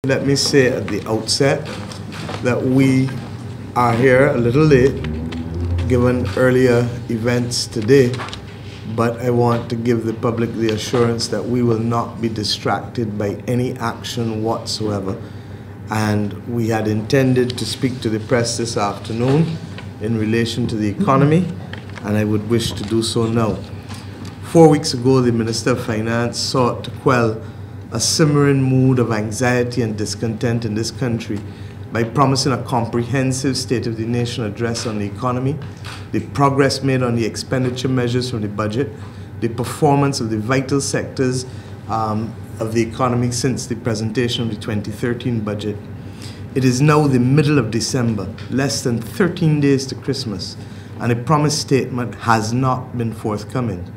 Let me say at the outset that we are here a little late given earlier events today, but I want to give the public the assurance that we will not be distracted by any action whatsoever. And we had intended to speak to the press this afternoon in relation to the economy, and I would wish to do so now. 4 weeks ago, the Minister of Finance sought to quell a simmering mood of anxiety and discontent in this country by promising a comprehensive State of the Nation address on the economy, the progress made on the expenditure measures from the budget, the performance of the vital sectors of the economy since the presentation of the 2013 budget. It is now the middle of December, less than 13 days to Christmas, and a promised statement has not been forthcoming.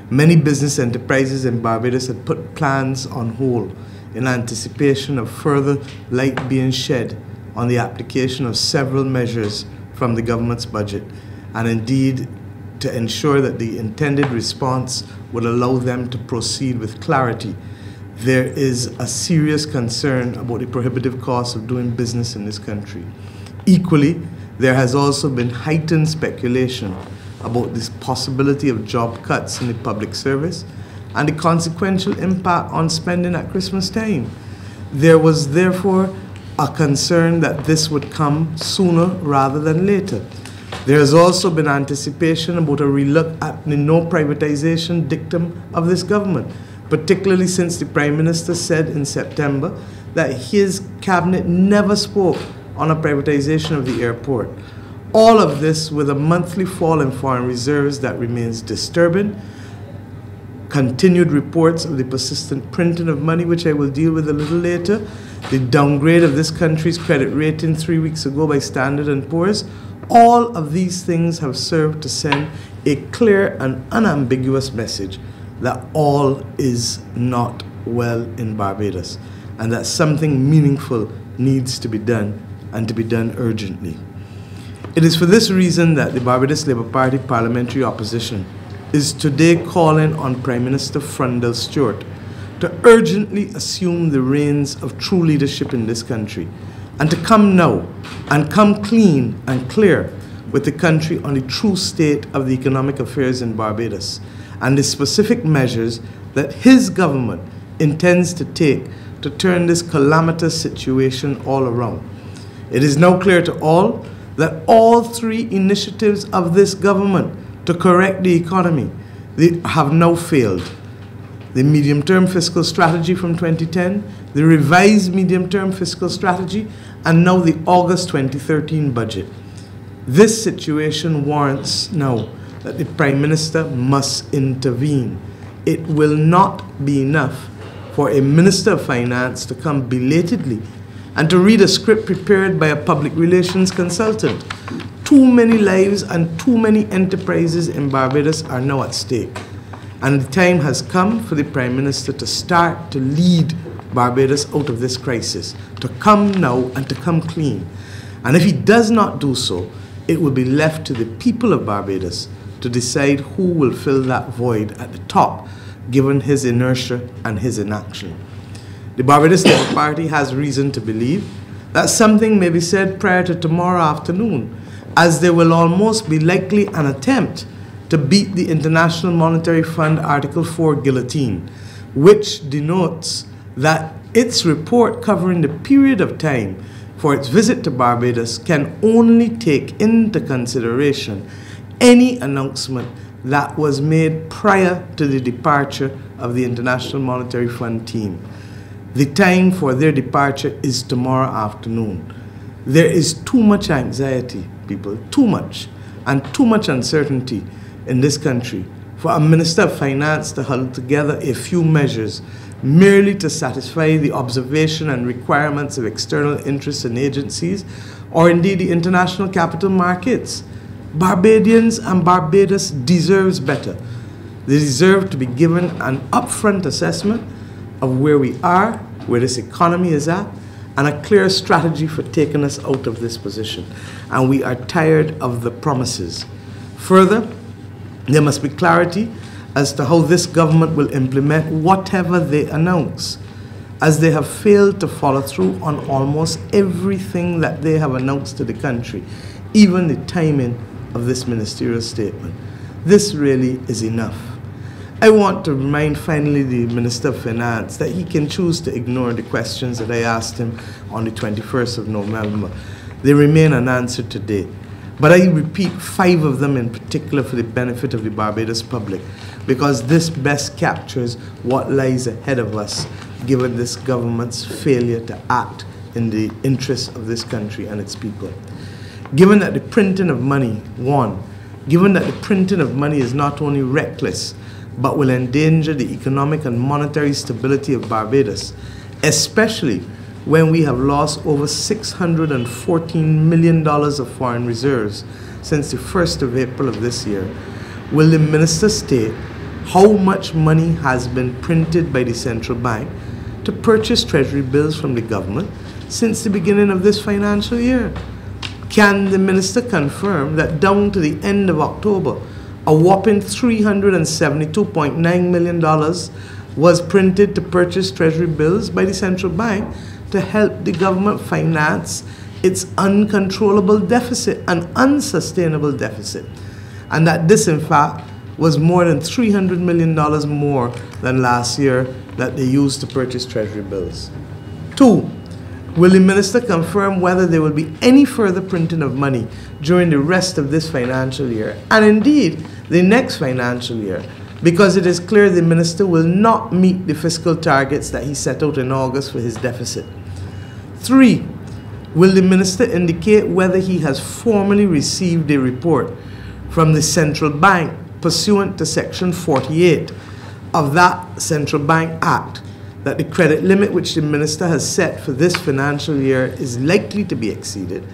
Many business enterprises in Barbados had put plans on hold in anticipation of further light being shed on the application of several measures from the government's budget, and indeed to ensure that the intended response would allow them to proceed with clarity. There is a serious concern about the prohibitive cost of doing business in this country. Equally, there has also been heightened speculation about this possibility of job cuts in the public service and the consequential impact on spending at Christmas time. There was therefore a concern that this would come sooner rather than later. There has also been anticipation about a relook at the no privatization dictum of this government, particularly since the Prime Minister said in September that his cabinet never spoke on a privatization of the airport. All of this with a monthly fall in foreign reserves that remains disturbing, continued reports of the persistent printing of money, which I will deal with a little later, the downgrade of this country's credit rating 3 weeks ago by Standard & Poor's. All of these things have served to send a clear and unambiguous message that all is not well in Barbados and that something meaningful needs to be done, and to be done urgently. It is for this reason that the Barbados Labour Party parliamentary opposition is today calling on Prime Minister Frundell Stewart to urgently assume the reins of true leadership in this country and to come now and come clean and clear with the country on the true state of the economic affairs in Barbados and the specific measures that his government intends to take to turn this calamitous situation all around. It is now clear to all that all three initiatives of this government to correct the economy, they have now failed. The medium-term fiscal strategy from 2010, the revised medium-term fiscal strategy, and now the August 2013 budget. This situation warrants now that the Prime Minister must intervene. It will not be enough for a Minister of Finance to come belatedly and to read a script prepared by a public relations consultant. Too many lives and too many enterprises in Barbados are now at stake. And the time has come for the Prime Minister to start to lead Barbados out of this crisis, to come now and to come clean. And if he does not do so, it will be left to the people of Barbados to decide who will fill that void at the top, given his inertia and his inaction. The Barbados Labour Party has reason to believe that something may be said prior to tomorrow afternoon, as there will almost be likely an attempt to beat the International Monetary Fund Article 4 guillotine, which denotes that its report covering the period of time for its visit to Barbados can only take into consideration any announcement that was made prior to the departure of the International Monetary Fund team. The time for their departure is tomorrow afternoon. There is too much anxiety, people, too much, and too much uncertainty in this country for a Minister of Finance to huddle together a few measures merely to satisfy the observation and requirements of external interests and agencies, or indeed the international capital markets. Barbadians and Barbados deserves better. They deserve to be given an upfront assessment of where we are, where this economy is at, and a clear strategy for taking us out of this position. And we are tired of the promises. Further, there must be clarity as to how this government will implement whatever they announce. as they have failed to follow through on almost everything that they have announced to the country, even the timing of this ministerial statement. This really is enough. I want to remind finally the Minister of Finance that he can choose to ignore the questions that I asked him on the 21st of November. They remain unanswered today. But I repeat 5 of them in particular for the benefit of the Barbados public, because this best captures what lies ahead of us, given this government's failure to act in the interests of this country and its people. Given that the printing of money, given that the printing of money is not only reckless, but will endanger the economic and monetary stability of Barbados, especially when we have lost over $614 million of foreign reserves since the 1st of April of this year, will the minister state how much money has been printed by the central bank to purchase treasury bills from the government since the beginning of this financial year? Can the minister confirm that down to the end of October, a whopping $372.9 million was printed to purchase treasury bills by the central bank to help the government finance its uncontrollable deficit, an unsustainable deficit, and that this in fact was more than $300 million more than last year that they used to purchase treasury bills? 2, will the minister confirm whether there will be any further printing of money during the rest of this financial year, and indeed the next financial year, because it is clear the minister will not meet the fiscal targets that he set out in August for his deficit? 3, will the minister indicate whether he has formally received a report from the central bank pursuant to Section 48 of that Central Bank Act that the credit limit which the minister has set for this financial year is likely to be exceeded,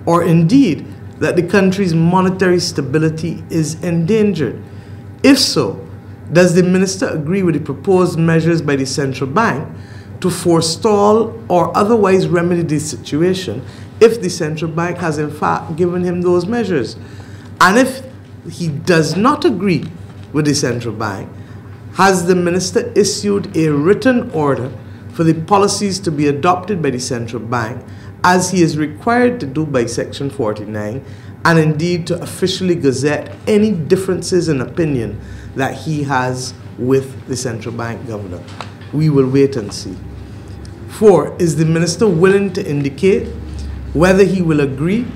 or indeed that the country's monetary stability is endangered? If so, does the minister agree with the proposed measures by the central bank to forestall or otherwise remedy this situation if the central bank has in fact given him those measures? And if he does not agree with the central bank, has the minister issued a written order for the policies to be adopted by the central bank, as he is required to do by Section 49, and indeed to officially gazette any differences in opinion that he has with the central bank governor? We will wait and see. 4, is the minister willing to indicate whether he will agree,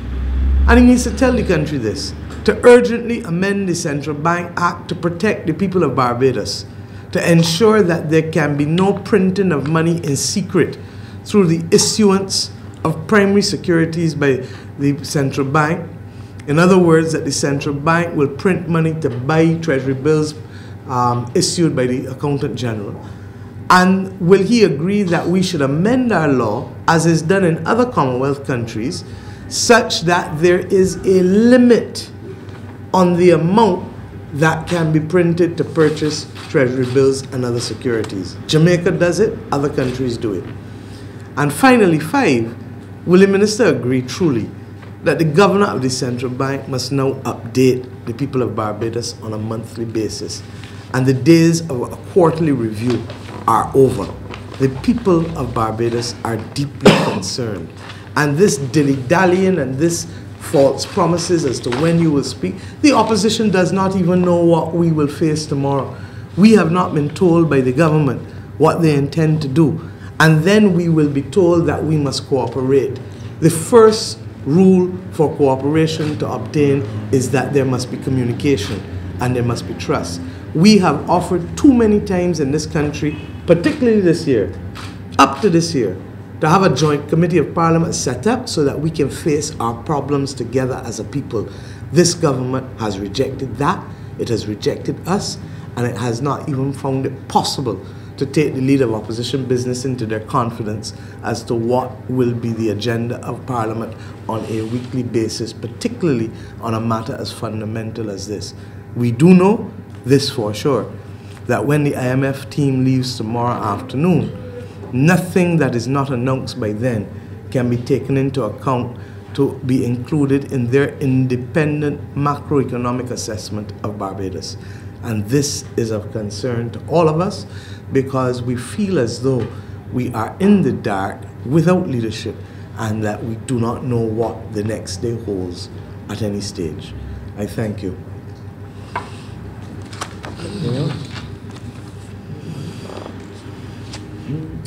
and he needs to tell the country this, to urgently amend the Central Bank Act to protect the people of Barbados, to ensure that there can be no printing of money in secret through the issuance of primary securities by the central bank. In other words, that the central bank will print money to buy treasury bills issued by the Accountant General. And will he agree that we should amend our law, as is done in other Commonwealth countries, such that there is a limit on the amount that can be printed to purchase treasury bills and other securities? Jamaica does it, other countries do it. And finally, 5, will the minister agree truly that the governor of the central bank must now update the people of Barbados on a monthly basis, and the days of a quarterly review are over? The people of Barbados are deeply concerned, and this dilly-dallying and this false promises as to when you will speak, the opposition does not even know what we will face tomorrow. We have not been told by the government what they intend to do, and then we will be told that we must cooperate. The first rule for cooperation to obtain is that there must be communication and there must be trust. We have offered too many times in this country, particularly this year, up to this year, to have a joint committee of parliament set up so that we can face our problems together as a people. This government has rejected that, it has rejected us, and it has not even found it possible to take the lead of opposition business into their confidence as to what will be the agenda of Parliament on a weekly basis, particularly on a matter as fundamental as this. We do know this for sure, that when the IMF team leaves tomorrow afternoon, nothing that is not announced by then can be taken into account to be included in their independent macroeconomic assessment of Barbados. And this is of concern to all of us, because we feel as though we are in the dark without leadership, and that we do not know what the next day holds at any stage. I thank you. Anything else?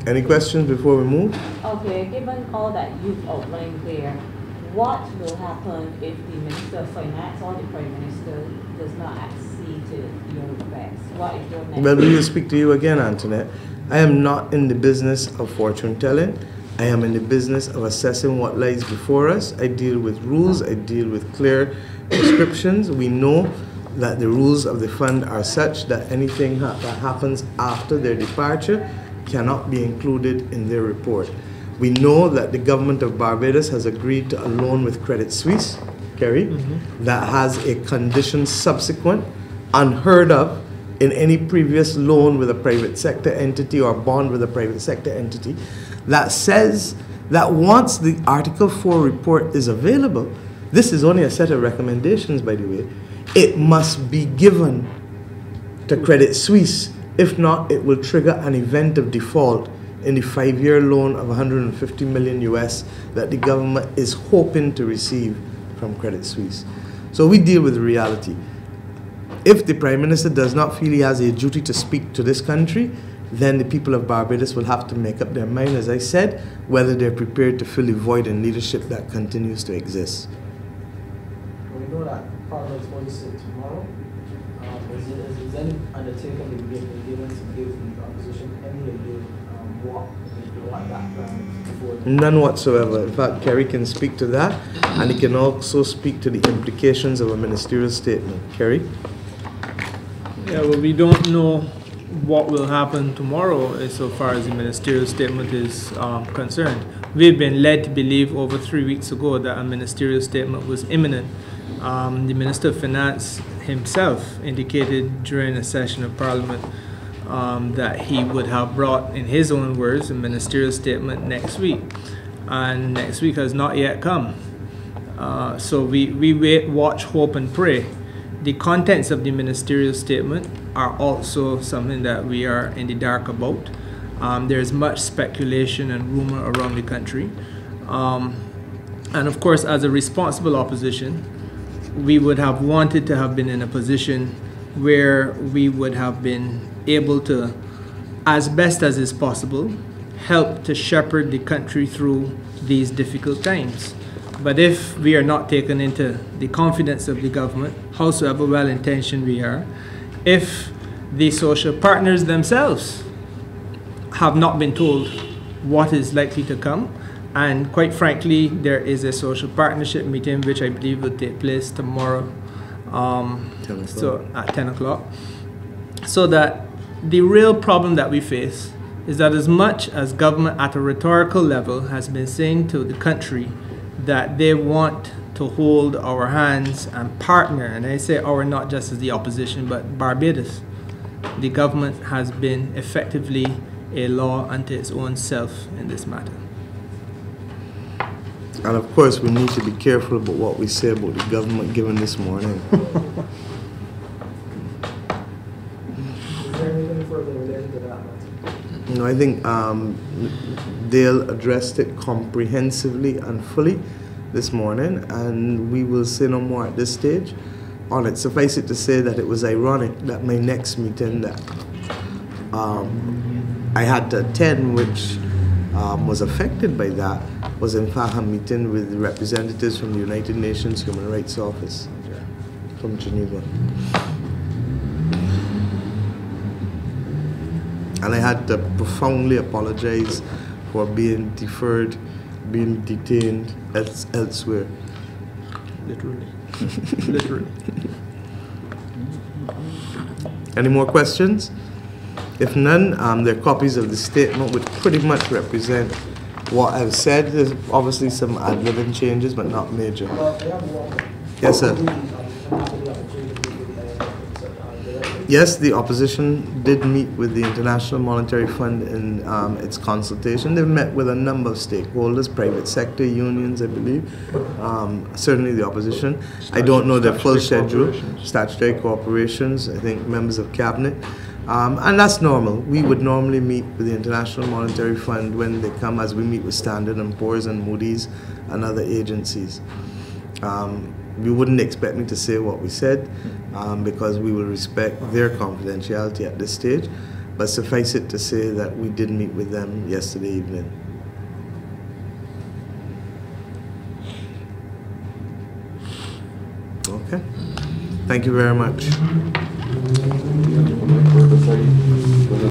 Any questions before we move? Okay, given all that you've outlined there, what will happen if the Minister of Finance or the Prime Minister does not accede to your request? What is your next? Well, we will speak to you again, Antoinette. I am not in the business of fortune telling. I am in the business of assessing what lies before us. I deal with rules. I deal with clear prescriptions. We know that the rules of the fund are such that anything that happens after their departure cannot be included in their report. We know that the government of Barbados has agreed to a loan with Credit Suisse, Kerry, that has a condition subsequent, unheard of in any previous loan with a private sector entity or bond with a private sector entity, that says that once the Article 4 report is available, this is only a set of recommendations, by the way, it must be given to Credit Suisse. If not, it will trigger an event of default in the 5-year loan of 150 million US that the government is hoping to receive from Credit Suisse. So we deal with reality. If the Prime Minister does not feel he has a duty to speak to this country, then the people of Barbados will have to make up their mind, as I said, whether they're prepared to fill the void in leadership that continues to exist. We know that Parliament is going to sit tomorrow. Is any undertaking to be given to give the opposition any idea what that plan before? None whatsoever. In fact, Kerry can speak to that, and he can also speak to the implications of a ministerial statement. Kerry? Yeah, well, we don't know what will happen tomorrow as so far as the ministerial statement is concerned. We've been led to believe over 3 weeks ago that a ministerial statement was imminent. The Minister of Finance himself indicated during a session of Parliament that he would have brought, in his own words, a ministerial statement next week. And next week has not yet come. So we wait, watch, hope, and pray. The contents of the ministerial statement are also something that we are in the dark about. There's much speculation and rumor around the country. And of course, as a responsible opposition, we would have wanted to have been in a position where we would have been able to, as best as is possible, help to shepherd the country through these difficult times. But if we are not taken into the confidence of the government, howsoever well-intentioned we are, if the social partners themselves have not been told what is likely to come, and quite frankly, there is a social partnership meeting which I believe will take place tomorrow, so at 10 o'clock. So that the real problem that we face is that as much as government at a rhetorical level has been saying to the country that they want to hold our hands and partner, and I say our not just as the opposition, but Barbados, the government has been effectively a law unto its own self in this matter. And of course, we need to be careful about what we say about the government given this morning. Is there anything further related to that? No, I think Dale addressed it comprehensively and fully this morning, and we will say no more at this stage on it. Suffice it to say that it was ironic that my next meeting that I had to attend, which was affected by that, was in fact a meeting with the representatives from the United Nations Human Rights Office from Geneva. And I had to profoundly apologize for being deferred, being detained elsewhere. Literally. Literally. Any more questions? If none, there are copies of the statement which pretty much represent what I've said. There's obviously some ad-libbing changes, but not major. Yes, sir. Yes, the opposition did meet with the International Monetary Fund in its consultation. They've met with a number of stakeholders, private sector, unions, I believe, certainly the opposition. I don't know their full schedule, statutory corporations, I think members of cabinet. And that's normal. We would normally meet with the International Monetary Fund when they come, as we meet with Standard & Poor's and Moody's and other agencies. You wouldn't expect me to say what we said because we will respect their confidentiality at this stage. But suffice it to say that we did meet with them yesterday evening. Okay. Thank you very much.